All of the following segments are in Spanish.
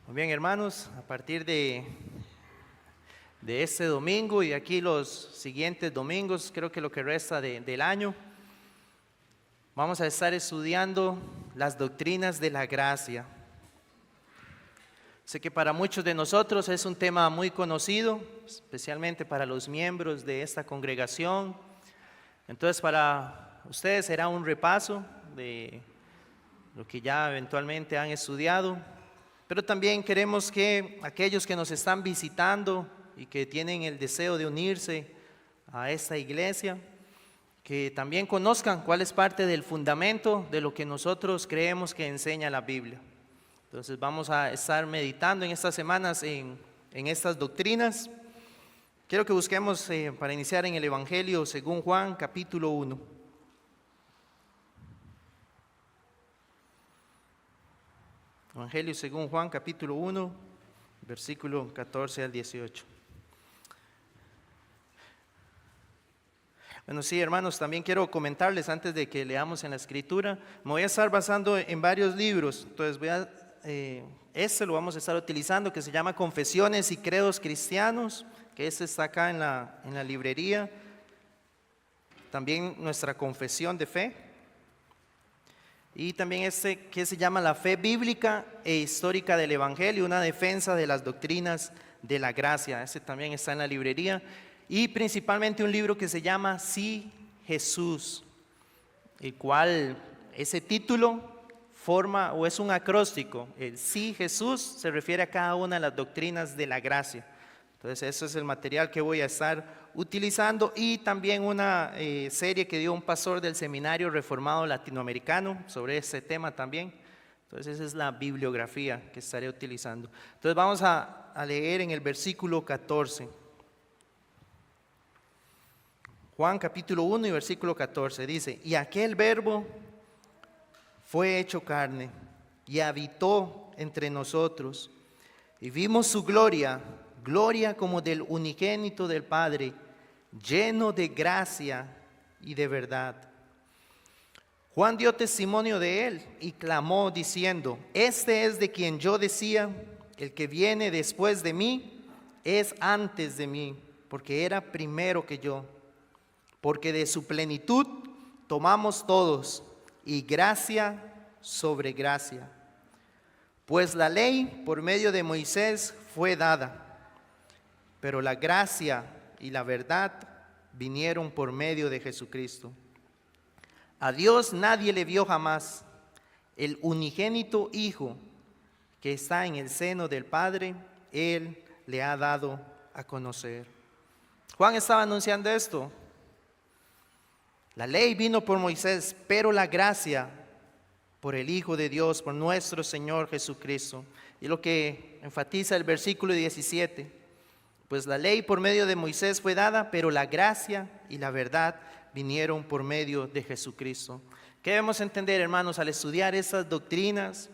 Muy bien, hermanos, a partir de este domingo y aquí los siguientes domingos, creo que lo que resta del año, vamos a estar estudiando las doctrinas de la gracia. Sé que para muchos de nosotros es un tema muy conocido, especialmente para los miembros de esta congregación. Entonces, para ustedes será un repaso de lo que ya eventualmente han estudiado. Pero también queremos que aquellos que nos están visitando y que tienen el deseo de unirse a esta iglesia, que también conozcan cuál es parte del fundamento de lo que nosotros creemos que enseña la Biblia. Entonces vamos a estar meditando en estas semanas en estas doctrinas. Quiero que busquemos para iniciar en el Evangelio según Juan, capítulo 1. Evangelio según Juan, capítulo 1, versículo 14 al 18. Bueno, sí, hermanos, también quiero comentarles antes de que leamos en la Escritura, me voy a estar basando en varios libros. Entonces este lo vamos a estar utilizando, que se llama Confesiones y Credos Cristianos, que este está acá en la librería. También nuestra confesión de fe. Y también este que se llama La Fe Bíblica e Histórica del Evangelio, una defensa de las doctrinas de la gracia. Este también está en la librería. Y principalmente un libro que se llama Sí, Jesús, el cual ese título forma o es un acróstico. El Sí, Jesús se refiere a cada una de las doctrinas de la gracia. Entonces eso es el material que voy a estar utilizando, y también una serie que dio un pastor del Seminario Reformado Latinoamericano sobre este tema también. Entonces esa es la bibliografía que estaré utilizando. Entonces vamos a leer en el versículo 14. Juan capítulo 1 y versículo 14 dice: y aquel verbo fue hecho carne y habitó entre nosotros, y vimos su gloria, gloria como del unigénito del Padre, lleno de gracia y de verdad. Juan dio testimonio de él y clamó diciendo: este es de quien yo decía, el que viene después de mí es antes de mí, porque era primero que yo. Porque de su plenitud tomamos todos, y gracia sobre gracia. Pues la ley por medio de Moisés fue dada, pero la gracia y la verdad vinieron por medio de Jesucristo. A Dios nadie le vio jamás. El unigénito Hijo que está en el seno del Padre, Él le ha dado a conocer. Juan estaba anunciando esto. La ley vino por Moisés, pero la gracia por el Hijo de Dios, por nuestro Señor Jesucristo. Y lo que enfatiza el versículo 17, pues la ley por medio de Moisés fue dada, pero la gracia y la verdad vinieron por medio de Jesucristo. ¿Qué debemos entender, hermanos, al estudiar estas doctrinas?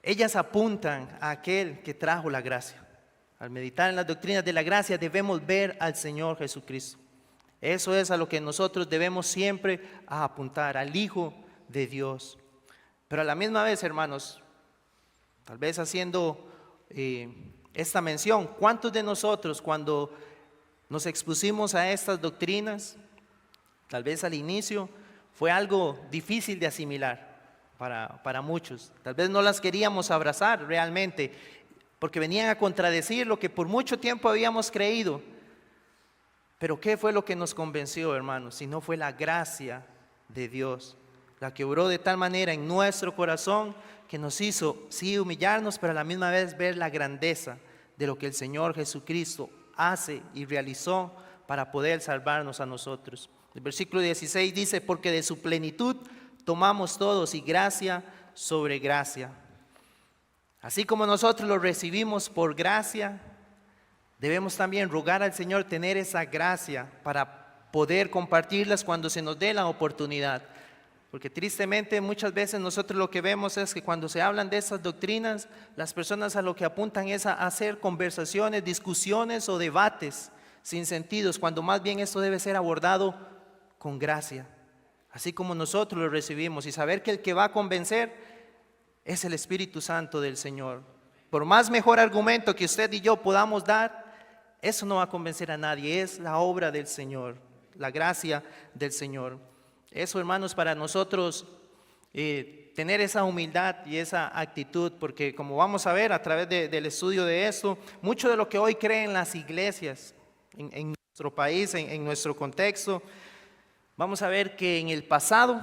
Ellas apuntan a aquel que trajo la gracia. Al meditar en las doctrinas de la gracia debemos ver al Señor Jesucristo. Eso es a lo que nosotros debemos siempre apuntar, al Hijo de Dios. Pero a la misma vez, hermanos, tal vez haciendo esta mención, ¿cuántos de nosotros cuando nos expusimos a estas doctrinas, tal vez al inicio, fue algo difícil de asimilar para muchos? Tal vez no las queríamos abrazar realmente, porque venían a contradecir lo que por mucho tiempo habíamos creído. Pero ¿qué fue lo que nos convenció, hermanos? Si no fue la gracia de Dios, la que obró de tal manera en nuestro corazón que nos hizo, sí, humillarnos, pero a la misma vez ver la grandeza de lo que el Señor Jesucristo hace y realizó para poder salvarnos a nosotros. El versículo 16 dice: porque de su plenitud tomamos todos, y gracia sobre gracia. Así como nosotros lo recibimos por gracia, debemos también rogar al Señor tener esa gracia para poder compartirlas cuando se nos dé la oportunidad. Porque tristemente muchas veces nosotros lo que vemos es que cuando se hablan de esas doctrinas, las personas a lo que apuntan es a hacer conversaciones, discusiones o debates sin sentidos, cuando más bien esto debe ser abordado con gracia, así como nosotros lo recibimos, y saber que el que va a convencer es el Espíritu Santo del Señor. por más mejor argumento que usted y yo podamos dar, eso no va a convencer a nadie. Es la obra del Señor, la gracia del Señor. Eso, hermanos, para nosotros tener esa humildad y esa actitud, porque como vamos a ver a través del estudio de esto, mucho de lo que hoy creen las iglesias en nuestro país, en nuestro contexto, vamos a ver que en el pasado,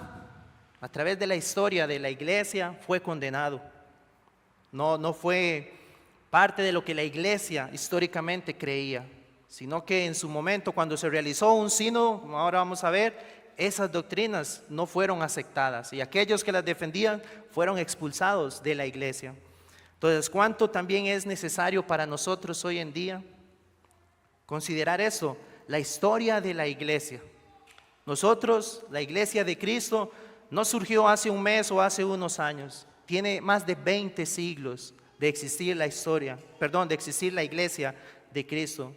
a través de la historia de la iglesia, fue condenado. No fue parte de lo que la iglesia históricamente creía, sino que en su momento, cuando se realizó un sínodo, ahora vamos a ver, esas doctrinas no fueron aceptadas y aquellos que las defendían fueron expulsados de la iglesia. Entonces, ¿cuánto también es necesario para nosotros hoy en día considerar eso? La historia de la iglesia. Nosotros, la iglesia de Cristo, no surgió hace un mes o hace unos años. Tiene más de 20 siglos de existir la de existir la iglesia de Cristo.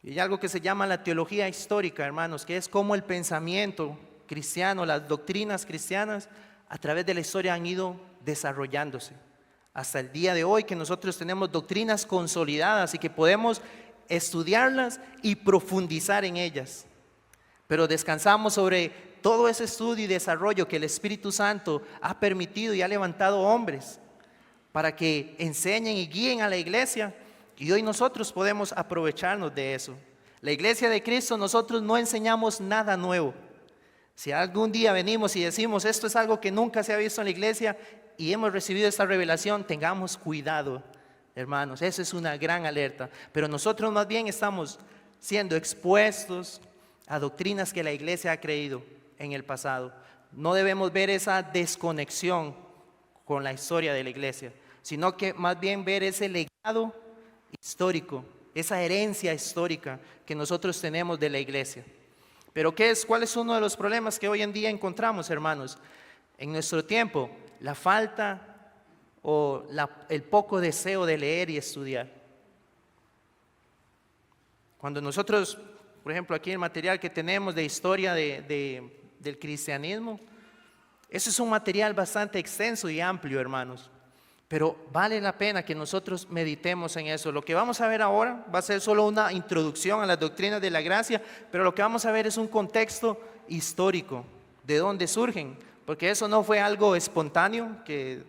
Y hay algo que se llama la teología histórica, hermanos, que es como el pensamiento cristiano, las doctrinas cristianas, a través de la historia han ido desarrollándose. Hasta el día de hoy que nosotros tenemos doctrinas consolidadas y que podemos estudiarlas y profundizar en ellas. Pero descansamos sobre todo ese estudio y desarrollo que el Espíritu Santo ha permitido y ha levantado hombres para que enseñen y guíen a la iglesia, y hoy nosotros podemos aprovecharnos de eso. La iglesia de Cristo, nosotros no enseñamos nada nuevo. Si algún día venimos y decimos esto es algo que nunca se ha visto en la iglesia y hemos recibido esta revelación, tengamos cuidado, hermanos, esa es una gran alerta. Pero nosotros más bien estamos siendo expuestos a doctrinas que la iglesia ha creído en el pasado. No debemos ver esa desconexión con la historia de la iglesia, sino que más bien ver ese legado histórico, esa herencia histórica que nosotros tenemos de la iglesia. Pero ¿cuál es uno de los problemas que hoy en día encontramos, hermanos? En nuestro tiempo, la falta o el poco deseo de leer y estudiar. Cuando nosotros, por ejemplo, aquí el material que tenemos de historia del cristianismo, eso es un material bastante extenso y amplio, hermanos. Pero vale la pena que nosotros meditemos en eso. Lo que vamos a ver ahora va a ser solo una introducción a las doctrinas de la gracia, pero lo que vamos a ver es un contexto histórico, de dónde surgen, porque eso no fue algo espontáneo, que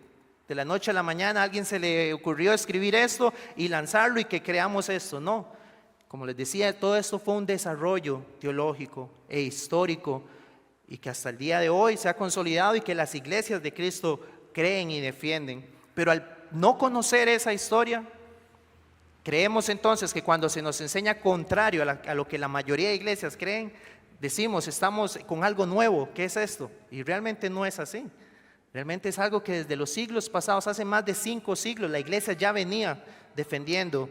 de la noche a la mañana a alguien se le ocurrió escribir esto y lanzarlo y que creamos esto, no. Como les decía, todo esto fue un desarrollo teológico e histórico y que hasta el día de hoy se ha consolidado y que las iglesias de Cristo creen y defienden. Pero al no conocer esa historia, creemos entonces que cuando se nos enseña contrario a lo que la mayoría de iglesias creen, decimos, estamos con algo nuevo, ¿qué es esto? Y realmente no es así. Realmente es algo que desde los siglos pasados, hace más de 5 siglos, la iglesia ya venía defendiendo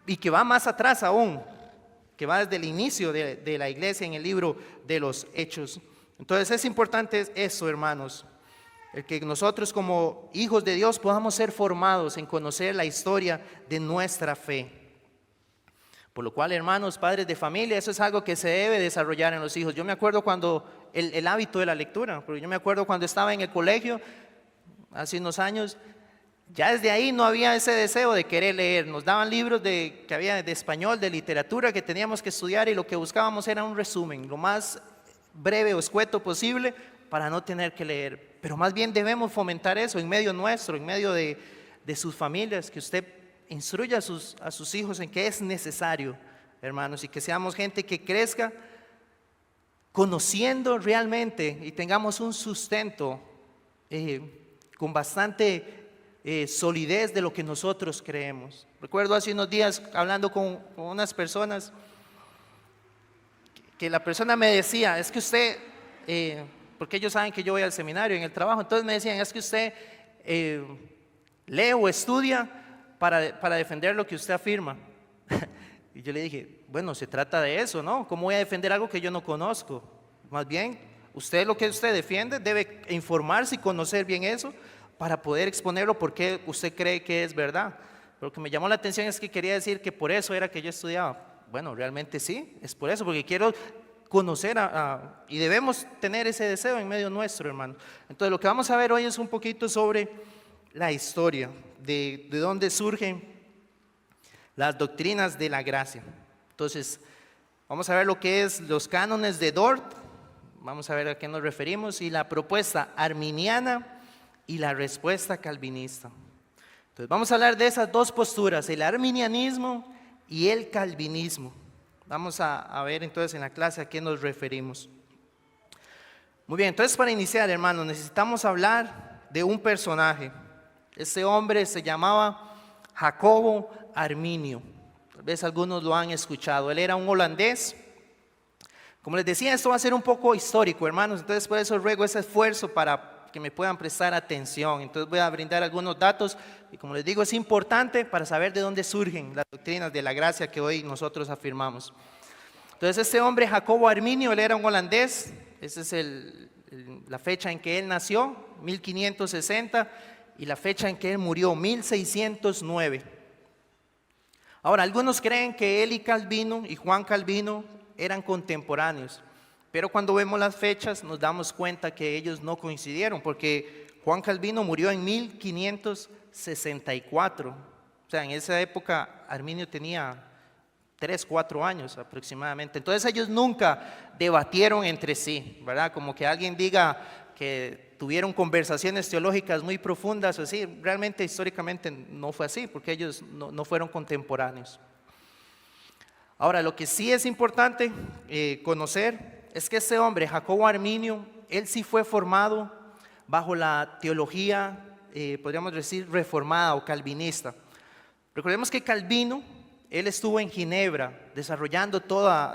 y que va más atrás aún, que va desde el inicio de la iglesia en el libro de los Hechos. Entonces es importante eso, hermanos. El que nosotros como hijos de Dios podamos ser formados en conocer la historia de nuestra fe. Por lo cual, hermanos, padres de familia, eso es algo que se debe desarrollar en los hijos. Yo me acuerdo cuando el hábito de la lectura, porque yo me acuerdo cuando estaba en el colegio, hace unos años, ya desde ahí no había ese deseo de querer leer. Nos daban libros que había de español, de literatura, que teníamos que estudiar y lo que buscábamos era un resumen, lo más breve o escueto posible para no tener que leer. Pero más bien debemos fomentar eso en medio nuestro, en medio de sus familias, que usted instruya a sus hijos en que es necesario, hermanos, y que seamos gente que crezca conociendo realmente y tengamos un sustento con bastante solidez de lo que nosotros creemos. Recuerdo hace unos días hablando con unas personas que la persona me decía, es que usted... porque ellos saben que yo voy al seminario en el trabajo, entonces me decían, es que usted lee o estudia para defender lo que usted afirma. Y yo le dije, bueno, se trata de eso, ¿no? ¿Cómo voy a defender algo que yo no conozco? Más bien, lo que usted defiende debe informarse y conocer bien eso para poder exponerlo porque usted cree que es verdad. Pero lo que me llamó la atención es que quería decir que por eso era que yo estudiaba. Bueno, realmente sí, es por eso, porque quiero conocer y debemos tener ese deseo en medio nuestro, hermano. Entonces lo que vamos a ver hoy es un poquito sobre la historia de dónde surgen las doctrinas de la gracia. Entonces, vamos a ver lo que es los cánones de Dort, vamos a ver a qué nos referimos, y la propuesta arminiana y la respuesta calvinista. Entonces, vamos a hablar de esas dos posturas, el arminianismo y el calvinismo. Vamos a ver entonces en la clase a qué nos referimos. Muy bien, entonces para iniciar, hermanos, necesitamos hablar de un personaje. Este hombre se llamaba Jacobo Arminio. Tal vez algunos lo han escuchado. Él era un holandés. Como les decía, esto va a ser un poco histórico, hermanos. Entonces por eso ruego ese esfuerzo para que me puedan prestar atención. Entonces voy a brindar algunos datos y como les digo, es importante para saber de dónde surgen las doctrinas de la gracia que hoy nosotros afirmamos. Entonces este hombre, Jacobo Arminio, él era un holandés. Esa es la fecha en que él nació, 1560, y la fecha en que él murió, 1609. Ahora, algunos creen que él y Calvino y Juan Calvino eran contemporáneos. Pero cuando vemos las fechas nos damos cuenta que ellos no coincidieron, porque Juan Calvino murió en 1564. O sea, en esa época Arminio tenía 3, 4 años aproximadamente. Entonces ellos nunca debatieron entre sí, ¿verdad? Como que alguien diga que tuvieron conversaciones teológicas muy profundas o así. Realmente históricamente no fue así, porque ellos no fueron contemporáneos. Ahora, lo que sí es importante conocer es que este hombre, Jacobo Arminio, él sí fue formado bajo la teología, podríamos decir, reformada o calvinista. Recordemos que Calvino, él estuvo en Ginebra desarrollando toda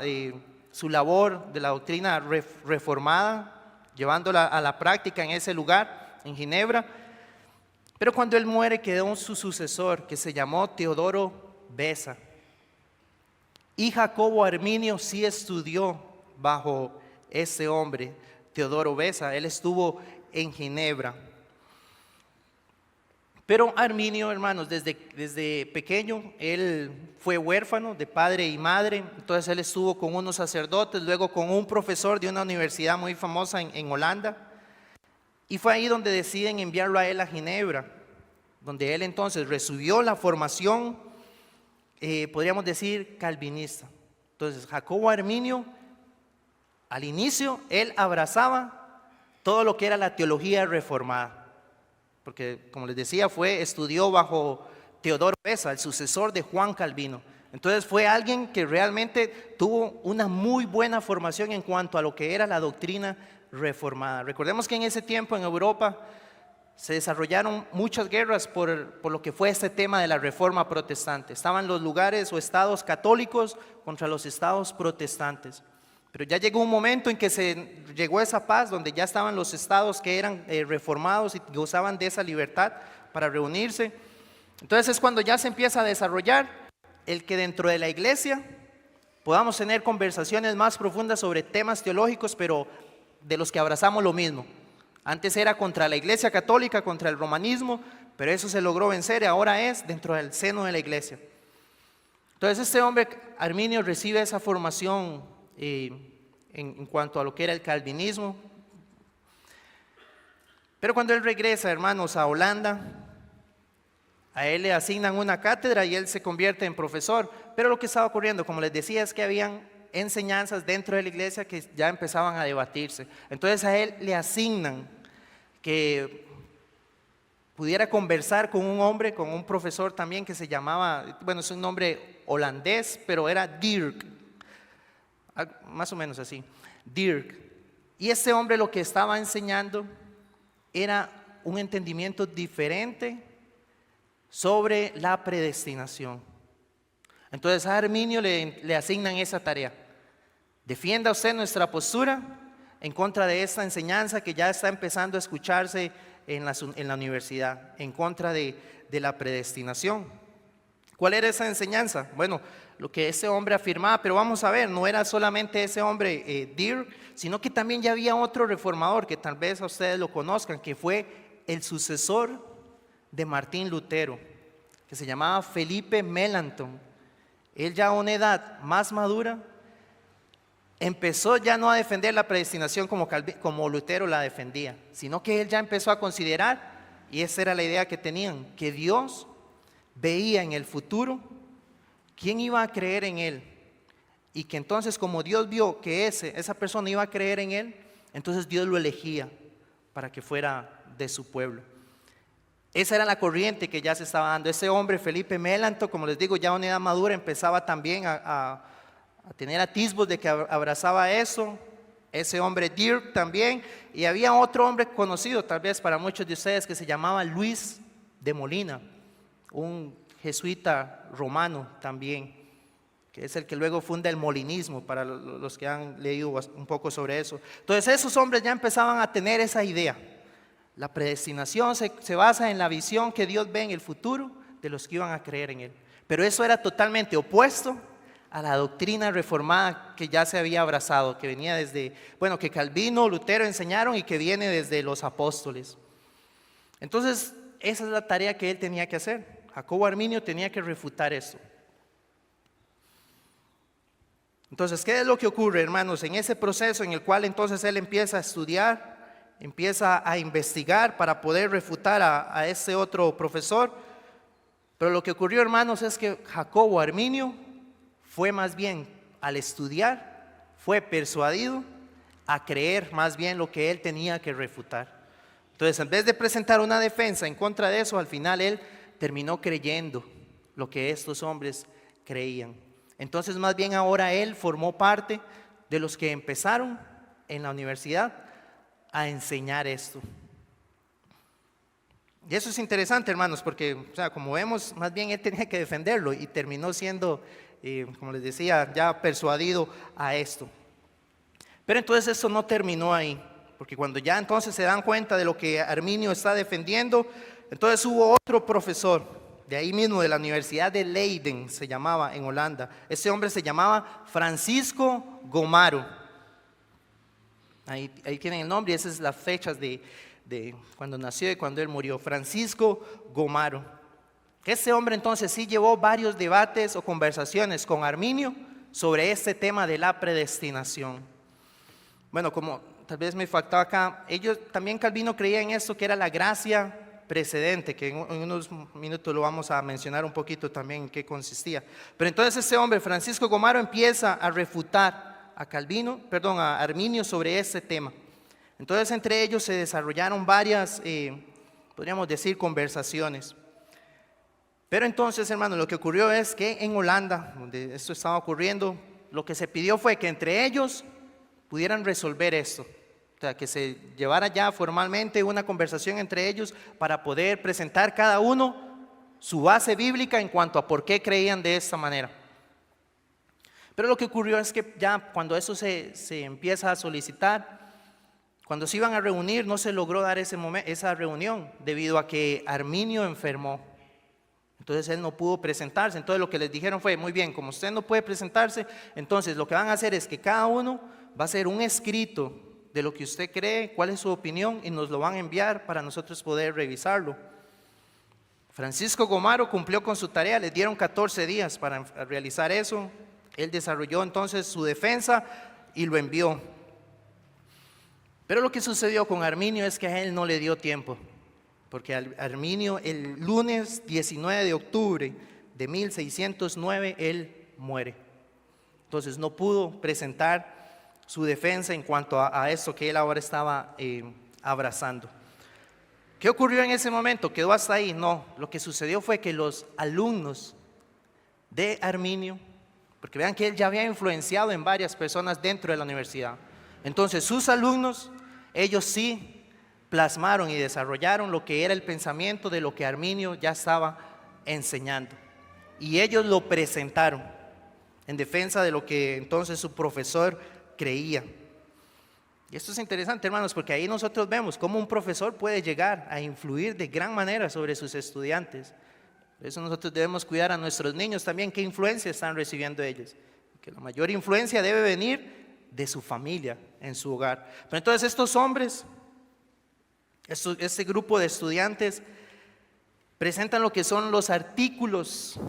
su labor de la doctrina reformada, llevándola a la práctica en ese lugar, en Ginebra. Pero cuando él muere quedó su sucesor, que se llamó Teodoro Beza. Y Jacobo Arminio sí estudió bajo ese hombre, Teodoro Beza. Él estuvo en Ginebra. Pero Arminio, hermanos, desde pequeño, él fue huérfano de padre y madre. Entonces él estuvo con unos sacerdotes, luego con un profesor de una universidad muy famosa en Holanda. Y fue ahí donde deciden enviarlo a él a Ginebra, donde él entonces recibió la formación, podríamos decir, calvinista. Entonces Jacobo Arminio, al inicio, él abrazaba todo lo que era la teología reformada. Porque, como les decía, estudió bajo Teodoro Beza, el sucesor de Juan Calvino. Entonces fue alguien que realmente tuvo una muy buena formación en cuanto a lo que era la doctrina reformada. Recordemos que en ese tiempo en Europa se desarrollaron muchas guerras por lo que fue este tema de la reforma protestante. Estaban los lugares o estados católicos contra los estados protestantes. Pero ya llegó un momento en que se llegó a esa paz, donde ya estaban los estados que eran reformados y gozaban de esa libertad para reunirse. Entonces es cuando ya se empieza a desarrollar el que dentro de la iglesia podamos tener conversaciones más profundas sobre temas teológicos, pero de los que abrazamos lo mismo. Antes era contra la iglesia católica, contra el romanismo, pero eso se logró vencer y ahora es dentro del seno de la iglesia. Entonces este hombre, Arminio, recibe esa formación en cuanto a lo que era el calvinismo. Pero cuando él regresa, hermanos, a Holanda, a él le asignan una cátedra y él se convierte en profesor. Pero lo que estaba ocurriendo, como les decía, es que habían enseñanzas dentro de la iglesia que ya empezaban a debatirse. Entonces a él le asignan que pudiera conversar con un hombre, con un profesor también que se llamaba, bueno, es un nombre holandés, pero era Dirk, más o menos así, Dirk. Y este hombre lo que estaba enseñando era un entendimiento diferente sobre la predestinación. Entonces a Arminio le asignan esa tarea. Defienda usted nuestra postura en contra de esta enseñanza que ya está empezando a escucharse en la universidad, en contra de la predestinación. ¿Cuál era esa enseñanza? Bueno, lo que ese hombre afirmaba, pero vamos a ver, no era solamente ese hombre Dirk, sino que también ya había otro reformador que tal vez a ustedes lo conozcan, que fue el sucesor de Martín Lutero, que se llamaba Felipe Melanchthon. Él ya a una edad más madura empezó ya no a defender la predestinación como Lutero la defendía, sino que él ya empezó a considerar y esa era la idea que tenían, que Dios veía en el futuro quién iba a creer en Él, y que entonces como Dios vio que esa persona iba a creer en Él, entonces Dios lo elegía para que fuera de su pueblo. Esa era la corriente que ya se estaba dando. Ese hombre, Felipe Melanto, como les digo, ya a una edad madura, empezaba también a tener atisbos de que abrazaba eso. Ese hombre Dirk también, y había otro hombre conocido tal vez para muchos de ustedes que se llamaba Luis de Molina, un jesuita romano también, que es el que luego funda el molinismo, para los que han leído un poco sobre eso. Entonces esos hombres ya empezaban a tener esa idea. La predestinación se basa en la visión que Dios ve en el futuro de los que iban a creer en Él. Pero eso era totalmente opuesto a la doctrina reformada que ya se había abrazado, que venía desde, bueno, que Calvino, Lutero enseñaron y que viene desde los apóstoles. Entonces, esa es la tarea que él tenía que hacer. Jacobo Arminio tenía que refutar esto. Entonces, ¿qué es lo que ocurre, hermanos? En ese proceso en el cual entonces él empieza a estudiar, empieza a investigar para poder refutar a ese otro profesor. Pero lo que ocurrió, hermanos, es que Jacobo Arminio fue más bien, al estudiar, fue persuadido a creer más bien lo que él tenía que refutar. Entonces, en vez de presentar una defensa en contra de eso, al final él terminó creyendo lo que estos hombres creían. Entonces, más bien ahora él formó parte de los que empezaron en la universidad a enseñar esto. Y eso es interesante, hermanos, porque, o sea, como vemos, más bien él tenía que defenderlo y terminó siendo, como les decía, ya persuadido a esto. Pero entonces esto no terminó ahí, porque cuando ya entonces se dan cuenta de lo que Arminio está defendiendo, entonces hubo otro profesor, de ahí mismo de la Universidad de Leiden, se llamaba, en Holanda. Ese hombre se llamaba Francisco Gomaro. Ahí tienen el nombre y esas son las fechas de cuando nació y cuando él murió. Francisco Gomaro. Ese hombre entonces sí llevó varios debates o conversaciones con Arminio sobre este tema de la predestinación. Bueno, como tal vez me faltaba acá, también Calvino creía en esto que era la gracia precedente, que en unos minutos lo vamos a mencionar un poquito también en qué consistía. Pero entonces ese hombre, Francisco Gomaro, empieza a refutar a Arminio sobre este tema. Entonces entre ellos se desarrollaron varias, podríamos decir, conversaciones. Pero entonces, hermanos, lo que ocurrió es que en Holanda, donde esto estaba ocurriendo, lo que se pidió fue que entre ellos pudieran resolver esto. O sea, que se llevara ya formalmente una conversación entre ellos para poder presentar cada uno su base bíblica en cuanto a por qué creían de esta manera. Pero lo que ocurrió es que ya cuando eso se empieza a solicitar, cuando se iban a reunir, no se logró dar esa reunión debido a que Arminio enfermó. Entonces él no pudo presentarse. Entonces lo que les dijeron fue, muy bien, como usted no puede presentarse, entonces lo que van a hacer es que cada uno va a hacer un escrito de lo que usted cree, cuál es su opinión, y nos lo van a enviar para nosotros poder revisarlo. Francisco Gomaro cumplió con su tarea, les dieron 14 días para realizar eso. Él desarrolló entonces su defensa y lo envió. Pero lo que sucedió con Arminio es que a él no le dio tiempo, porque Arminio el lunes 19 de octubre de 1609 él muere. Entonces no pudo presentar su defensa en cuanto a esto que él ahora estaba abrazando. ¿Qué ocurrió en ese momento? ¿Quedó hasta ahí? No, lo que sucedió fue que los alumnos de Arminio, porque vean que él ya había influenciado en varias personas dentro de la universidad, entonces sus alumnos, ellos sí plasmaron y desarrollaron lo que era el pensamiento de lo que Arminio ya estaba enseñando, y ellos lo presentaron en defensa de lo que entonces su profesor creía. Y esto es interesante, hermanos, porque ahí nosotros vemos cómo un profesor puede llegar a influir de gran manera sobre sus estudiantes. Por eso nosotros debemos cuidar a nuestros niños también, qué influencia están recibiendo ellos, que la mayor influencia debe venir de su familia, en su hogar. Pero entonces estos hombres, este grupo de estudiantes, presentan lo que son los artículos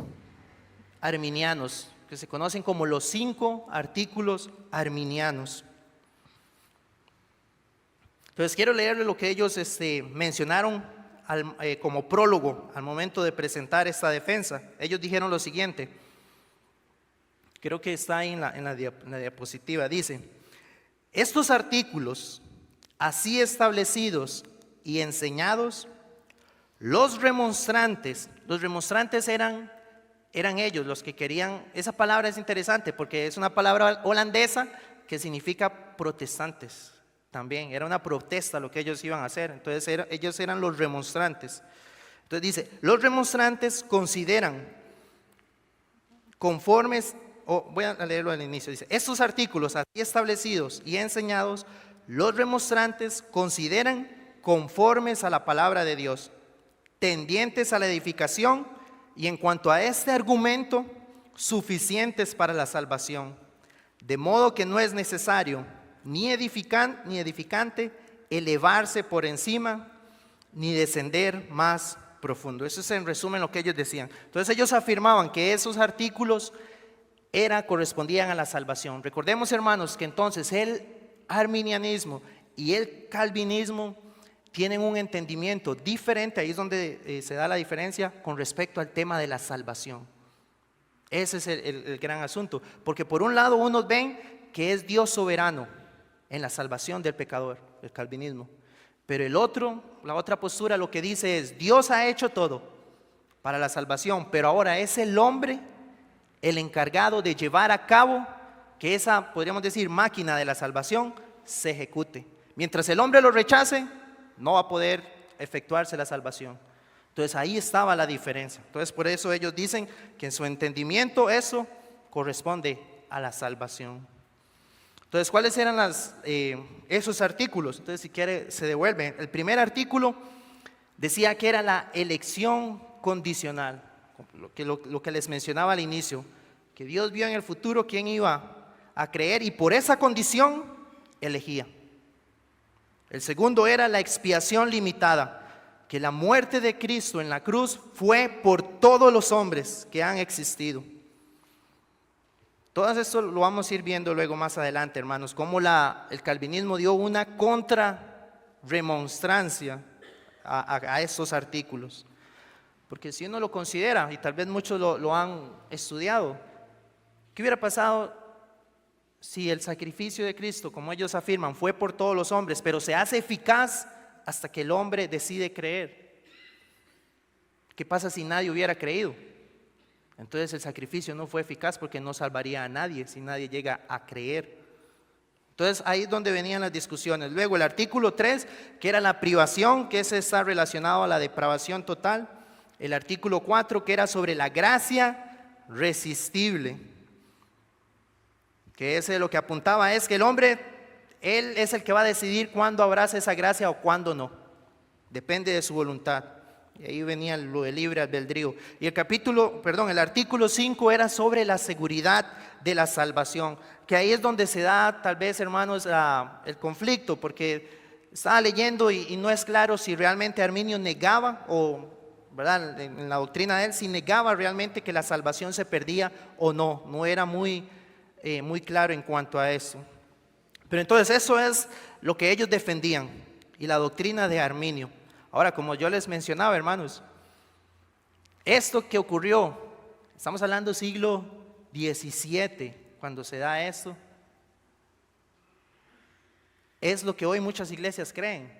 arminianos, que se conocen como los 5 artículos arminianos. Entonces quiero leerles lo que ellos mencionaron como prólogo al momento de presentar esta defensa. Ellos dijeron lo siguiente, creo que está ahí en la diapositiva, dice: estos artículos así establecidos y enseñados, los remonstrantes eran ellos los que querían. Esa palabra es interesante porque es una palabra holandesa que significa protestantes. También era una protesta lo que ellos iban a hacer. Entonces ellos eran los remonstrantes. Entonces dice, los remonstrantes consideran conformes, voy a leerlo al inicio, dice: estos artículos así establecidos y enseñados, los remonstrantes consideran conformes a la palabra de Dios, tendientes a la edificación, y en cuanto a este argumento, suficientes para la salvación, de modo que no es necesario ni edificante elevarse por encima, ni descender más profundo. Eso es en resumen lo que ellos decían. Entonces ellos afirmaban que esos artículos correspondían a la salvación. Recordemos, hermanos, que entonces el arminianismo y el calvinismo tienen un entendimiento diferente. Ahí es donde se da la diferencia con respecto al tema de la salvación. Ese es el gran asunto, porque por un lado unos ven que es Dios soberano en la salvación del pecador, el calvinismo, pero la otra postura lo que dice es: Dios ha hecho todo para la salvación, pero ahora es el hombre el encargado de llevar a cabo que esa, podríamos decir, máquina de la salvación se ejecute. Mientras el hombre lo rechace, no va a poder efectuarse la salvación. Entonces ahí estaba la diferencia. Entonces por eso ellos dicen que en su entendimiento eso corresponde a la salvación. Entonces, ¿cuáles eran esos artículos? Entonces, si quiere, se devuelve. El primer artículo decía que era la elección condicional, lo que les mencionaba al inicio, que Dios vio en el futuro quién iba a creer y por esa condición elegía. El segundo era la expiación limitada, que la muerte de Cristo en la cruz fue por todos los hombres que han existido. Todo esto lo vamos a ir viendo luego más adelante, hermanos, cómo el calvinismo dio una contrarremonstrancia a estos artículos. Porque si uno lo considera, y tal vez muchos lo han estudiado, ¿qué hubiera pasado si el sacrificio de Cristo, como ellos afirman, fue por todos los hombres, pero se hace eficaz hasta que el hombre decide creer? ¿Qué pasa si nadie hubiera creído? Entonces el sacrificio no fue eficaz porque no salvaría a nadie si nadie llega a creer. Entonces ahí es donde venían las discusiones. Luego el artículo 3, que era la privación, que ese está relacionado a la depravación total. El artículo 4, que era sobre la gracia resistible, que ese lo que apuntaba es que el hombre, él es el que va a decidir cuándo abraza esa gracia o cuándo no. Depende de su voluntad. Y ahí venía lo de libre albedrío. Y el artículo 5 era sobre la seguridad de la salvación, que ahí es donde se da tal vez, hermanos, el conflicto, porque estaba leyendo y no es claro si realmente Arminio negaba, o ¿verdad? En la doctrina de él, si negaba realmente que la salvación se perdía o no. No era muy claro en cuanto a eso. Pero entonces eso es lo que ellos defendían y la doctrina de Arminio. Ahora, como yo les mencionaba, hermanos, esto que ocurrió, estamos hablando siglo XVII, cuando se da esto, es lo que hoy muchas iglesias creen.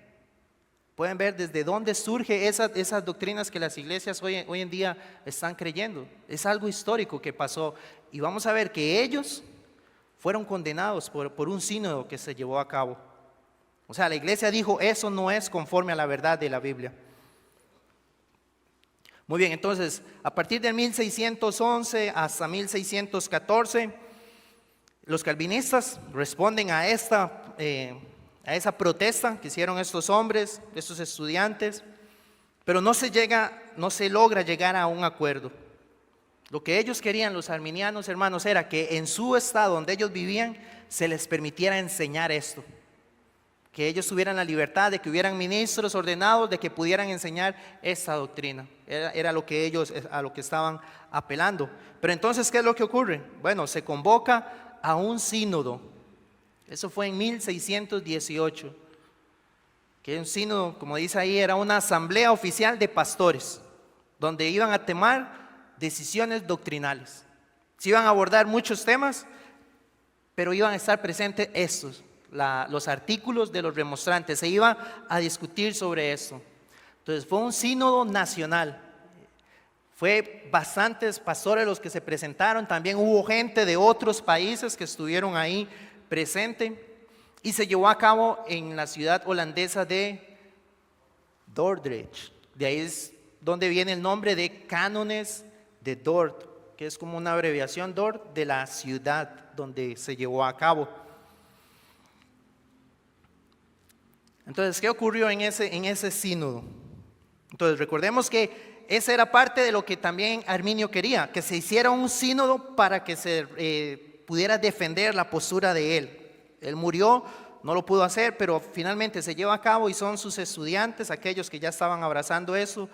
Pueden ver desde dónde surge esas doctrinas que las iglesias hoy en día están creyendo. Es algo histórico que pasó. Y vamos a ver que ellos fueron condenados por un sínodo que se llevó a cabo. O sea, la iglesia dijo, eso no es conforme a la verdad de la Biblia. Muy bien, entonces, a partir de 1611 hasta 1614, los calvinistas responden a esa protesta que hicieron estos hombres, estos estudiantes, pero no se logra llegar a un acuerdo. Lo que ellos querían, los arminianos, hermanos, era que en su estado donde ellos vivían se les permitiera enseñar esto. Que ellos tuvieran la libertad de que hubieran ministros ordenados, de que pudieran enseñar esta doctrina. Era lo que ellos, a lo que estaban apelando. Pero entonces, ¿qué es lo que ocurre? Bueno, se convoca a un sínodo. Eso fue en 1618. que un sínodo, como dice ahí, era una asamblea oficial de pastores, donde iban a tomar decisiones doctrinales. Se iban a abordar muchos temas, pero iban a estar presentes estos, los artículos de los remonstrantes, se iba a discutir sobre esto. Entonces fue un sínodo nacional, fue bastantes pastores los que se presentaron, también hubo gente de otros países que estuvieron ahí presente, y se llevó a cabo en la ciudad holandesa de Dordrecht. De ahí es donde viene el nombre de Cánones de Dort, que es como una abreviación Dort de la ciudad donde se llevó a cabo. Entonces, ¿qué ocurrió en ese sínodo? Entonces, recordemos que esa era parte de lo que también Arminio quería, que se hiciera un sínodo para que se pudiera defender la postura de él. Él murió, no lo pudo hacer, pero finalmente se lleva a cabo y son sus estudiantes, aquellos que ya estaban abrazando eso,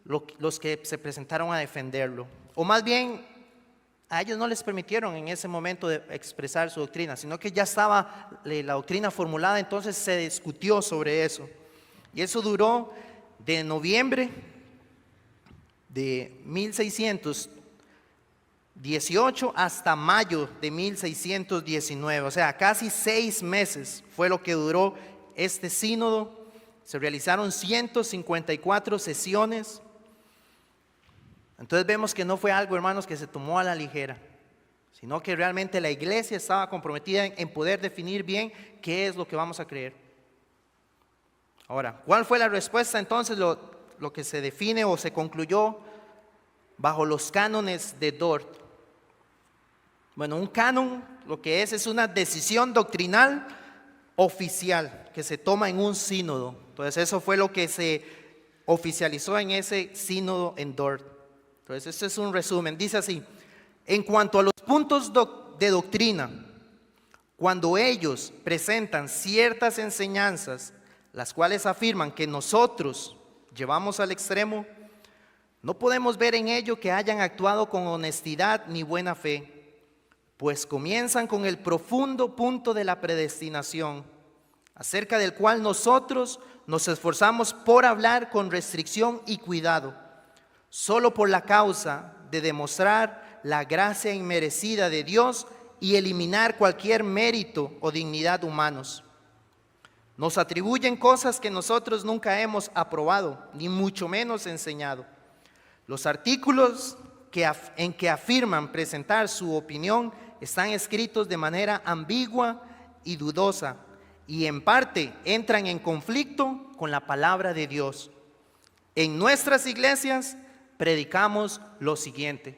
los que se presentaron a defenderlo. O más bien, a ellos no les permitieron en ese momento de expresar su doctrina, sino que ya estaba la doctrina formulada, entonces se discutió sobre eso. Y eso duró de noviembre de 1618 hasta mayo de 1619, o sea, casi 6 meses fue lo que duró este sínodo. Se realizaron 154 sesiones. Entonces vemos que no fue algo, hermanos, que se tomó a la ligera, sino que realmente la iglesia estaba comprometida en poder definir bien qué es lo que vamos a creer. Ahora, ¿cuál fue la respuesta entonces? Lo que se define o se concluyó bajo los cánones de Dort. Bueno, un canon lo que es una decisión doctrinal oficial que se toma en un sínodo. Entonces eso fue lo que se oficializó en ese sínodo en Dort. Entonces este es un resumen, dice así: en cuanto a los puntos de doctrina, cuando ellos presentan ciertas enseñanzas, las cuales afirman que nosotros llevamos al extremo, no podemos ver en ello que hayan actuado con honestidad ni buena fe, pues comienzan con el profundo punto de la predestinación, acerca del cual nosotros nos esforzamos por hablar con restricción y cuidado, solo por la causa de demostrar la gracia inmerecida de Dios y eliminar cualquier mérito o dignidad humanos. Nos atribuyen cosas que nosotros nunca hemos aprobado, ni mucho menos enseñado. Los artículos en que afirman presentar su opinión están escritos de manera ambigua y dudosa, y en parte entran en conflicto con la palabra de Dios. En nuestras iglesias predicamos lo siguiente.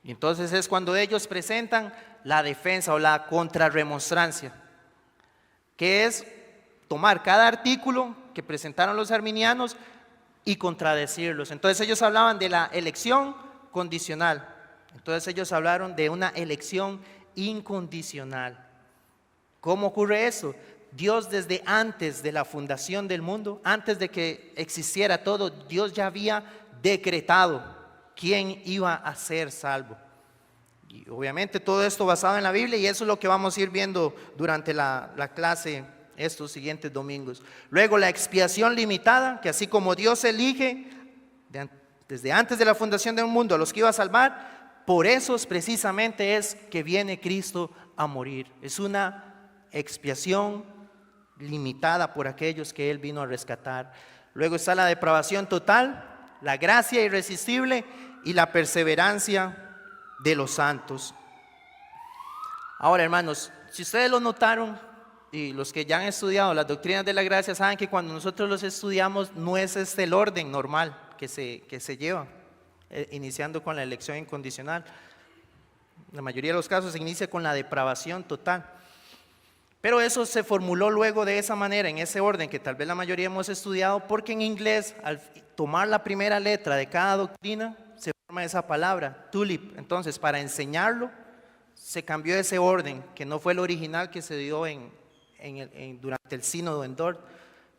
Y entonces es cuando ellos presentan la defensa o la contrarremonstrancia, que es tomar cada artículo que presentaron los arminianos y contradecirlos. Entonces ellos hablaban de la elección condicional. Entonces ellos hablaron de una elección incondicional. ¿Cómo ocurre eso? Dios desde antes de la fundación del mundo, antes de que existiera todo, Dios ya había decretado quién iba a ser salvo. Y obviamente todo esto basado en la Biblia, y eso es lo que vamos a ir viendo durante la clase estos siguientes domingos. Luego la expiación limitada, que así como Dios elige desde antes de la fundación del mundo a los que iba a salvar, por eso precisamente es que viene Cristo a morir. Es una expiación limitada por aquellos que Él vino a rescatar. Luego está la depravación total, la gracia irresistible y la perseverancia de los santos. Ahora, hermanos, si ustedes lo notaron, y los que ya han estudiado las doctrinas de la gracia saben que cuando nosotros los estudiamos no es el orden normal que se lleva, iniciando con la elección incondicional. En la mayoría de los casos se inicia con la depravación total. Pero eso se formuló luego de esa manera, en ese orden que tal vez la mayoría hemos estudiado, porque en inglés, al tomar la primera letra de cada doctrina, se forma esa palabra, tulip. Entonces, para enseñarlo, se cambió ese orden, que no fue el original que se dio durante el sínodo en Dort,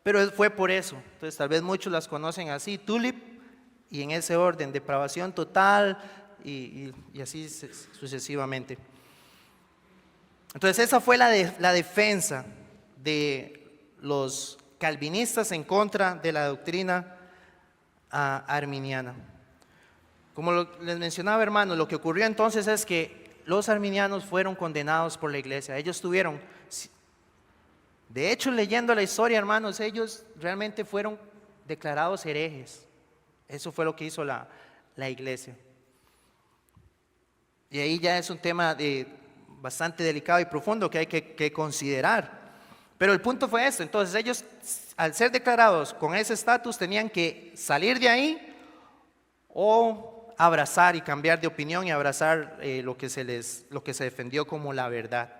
pero fue por eso. Entonces, tal vez muchos las conocen así, tulip, y en ese orden, depravación total, y así sucesivamente. Entonces esa fue la defensa de los calvinistas en contra de la doctrina arminiana. Como les mencionaba, hermanos, lo que ocurrió entonces es que los arminianos fueron condenados por la iglesia. Ellos tuvieron, de hecho, leyendo la historia, hermanos, ellos realmente fueron declarados herejes. Eso fue lo que hizo la iglesia. Y ahí ya es un tema bastante delicado y profundo que hay que considerar. Pero el punto fue esto. Entonces ellos, al ser declarados con ese estatus, tenían que salir de ahí o abrazar y cambiar de opinión y abrazar lo que se defendió como la verdad.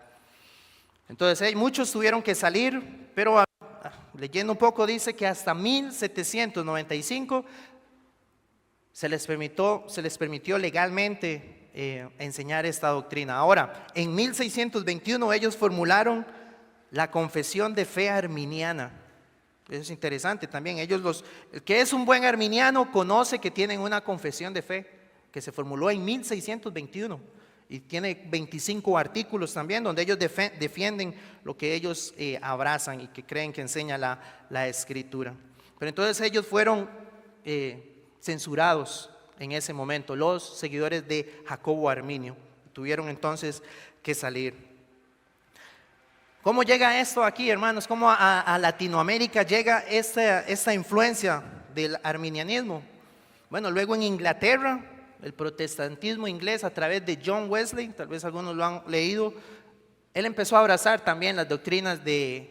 Entonces muchos tuvieron que salir, pero leyendo un poco dice que hasta 1795 se les permitió legalmente enseñar esta doctrina. Ahora, en 1621 ellos formularon la confesión de fe arminiana. Eso es interesante también. El que es un buen arminiano conoce que tienen una confesión de fe que se formuló en 1621 y tiene 25 artículos también donde ellos defienden lo que ellos abrazan y que creen que enseña la Escritura. Pero entonces ellos fueron censurados en ese momento, los seguidores de Jacobo Arminio. Tuvieron entonces que salir. ¿Cómo llega esto aquí, hermanos? ¿Cómo a Latinoamérica llega esta influencia del arminianismo? Bueno, luego en Inglaterra, el protestantismo inglés a través de John Wesley, tal vez algunos lo han leído, él empezó a abrazar también las doctrinas de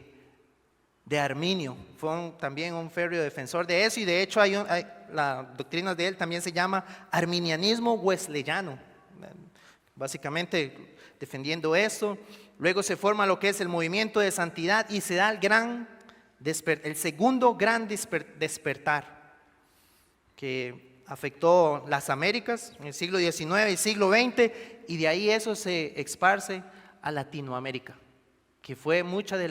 Arminio. Fue también un férreo defensor de eso y de hecho las doctrinas de él también se llama arminianismo wesleyano, básicamente defendiendo esto. Luego se forma lo que es el movimiento de santidad y se da el segundo gran despertar que afectó las Américas en el siglo XIX y siglo XX, y de ahí eso se esparce a Latinoamérica, que fue mucha de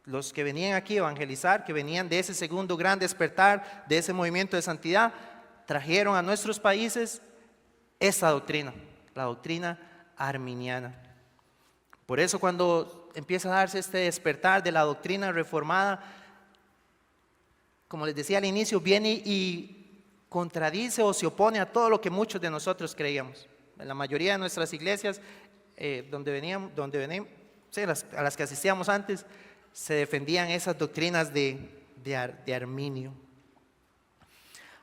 los que venían aquí a evangelizar, que venían de ese segundo gran despertar, de ese movimiento de santidad, trajeron a nuestros países esta doctrina, la doctrina arminiana. Por eso cuando empieza a darse este despertar de la doctrina reformada, como les decía al inicio, viene y contradice o se opone a todo lo que muchos de nosotros creíamos. En la mayoría de nuestras iglesias, a las que asistíamos antes, se defendían esas doctrinas de Arminio.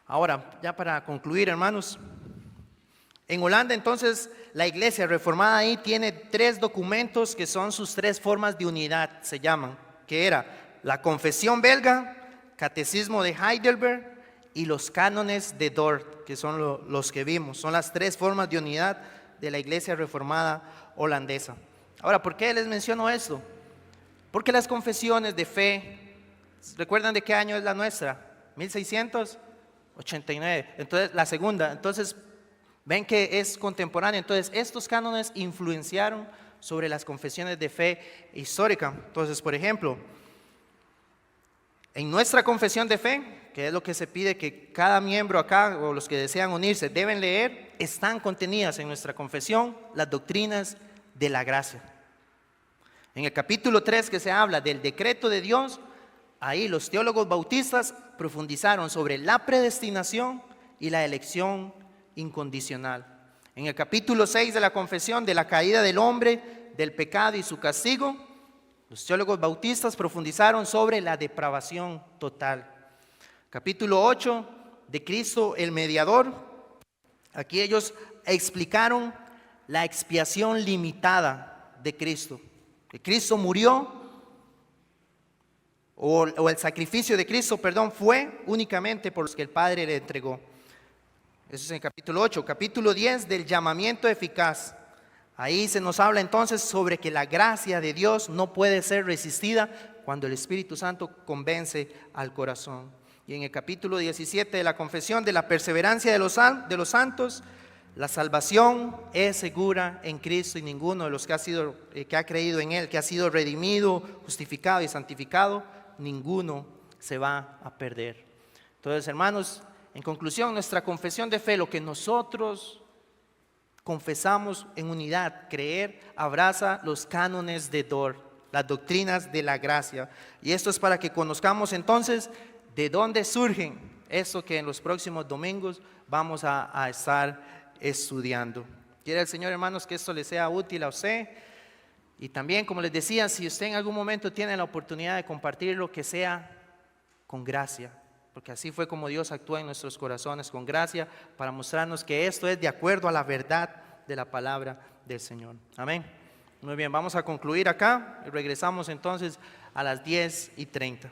Ahora, ya para concluir, hermanos, en Holanda entonces la iglesia reformada ahí tiene 3 documentos que son sus 3 formas de unidad, se llaman, que era la Confesión Belga, Catecismo de Heidelberg y los cánones de Dort, que son los que vimos. Son las 3 formas de unidad de la iglesia reformada holandesa. Ahora, ¿por qué les menciono esto? Porque las confesiones de fe, ¿recuerdan de qué año es la nuestra? 1689, entonces la segunda, entonces ven que es contemporánea. Entonces estos cánones influenciaron sobre las confesiones de fe histórica. Entonces, por ejemplo, en nuestra confesión de fe, que es lo que se pide que cada miembro acá o los que desean unirse deben leer, están contenidas en nuestra confesión las doctrinas de la gracia. En el capítulo 3 que se habla del decreto de Dios, ahí los teólogos bautistas profundizaron sobre la predestinación y la elección incondicional. En el capítulo 6 de la confesión de la caída del hombre, del pecado y su castigo, los teólogos bautistas profundizaron sobre la depravación total. Capítulo 8 de Cristo el mediador, aquí ellos explicaron la expiación limitada de Cristo. Que Cristo murió, o el sacrificio de Cristo, fue únicamente por los que el Padre le entregó. Eso es en el capítulo 8. Capítulo 10 del llamamiento eficaz. Ahí se nos habla entonces sobre que la gracia de Dios no puede ser resistida cuando el Espíritu Santo convence al corazón. Y en el capítulo 17 de la confesión de la perseverancia de los santos, la salvación es segura en Cristo y ninguno de los que ha creído en Él, que ha sido redimido, justificado y santificado, ninguno se va a perder. Entonces, hermanos, en conclusión, nuestra confesión de fe, lo que nosotros confesamos en unidad, creer, abraza los cánones de Dort. las doctrinas de la gracia. Y esto es para que conozcamos entonces de dónde surgen esto que en los próximos domingos vamos a estar estudiando. Quiere el Señor, hermanos, que esto les sea útil a usted. Y también, como les decía, si usted en algún momento tiene la oportunidad de compartirlo, que sea con gracia, porque así fue como Dios actúa en nuestros corazones, con gracia, para mostrarnos que esto es de acuerdo a la verdad de la palabra del Señor. Amén. Muy bien, vamos a concluir acá y regresamos entonces a las 10:30.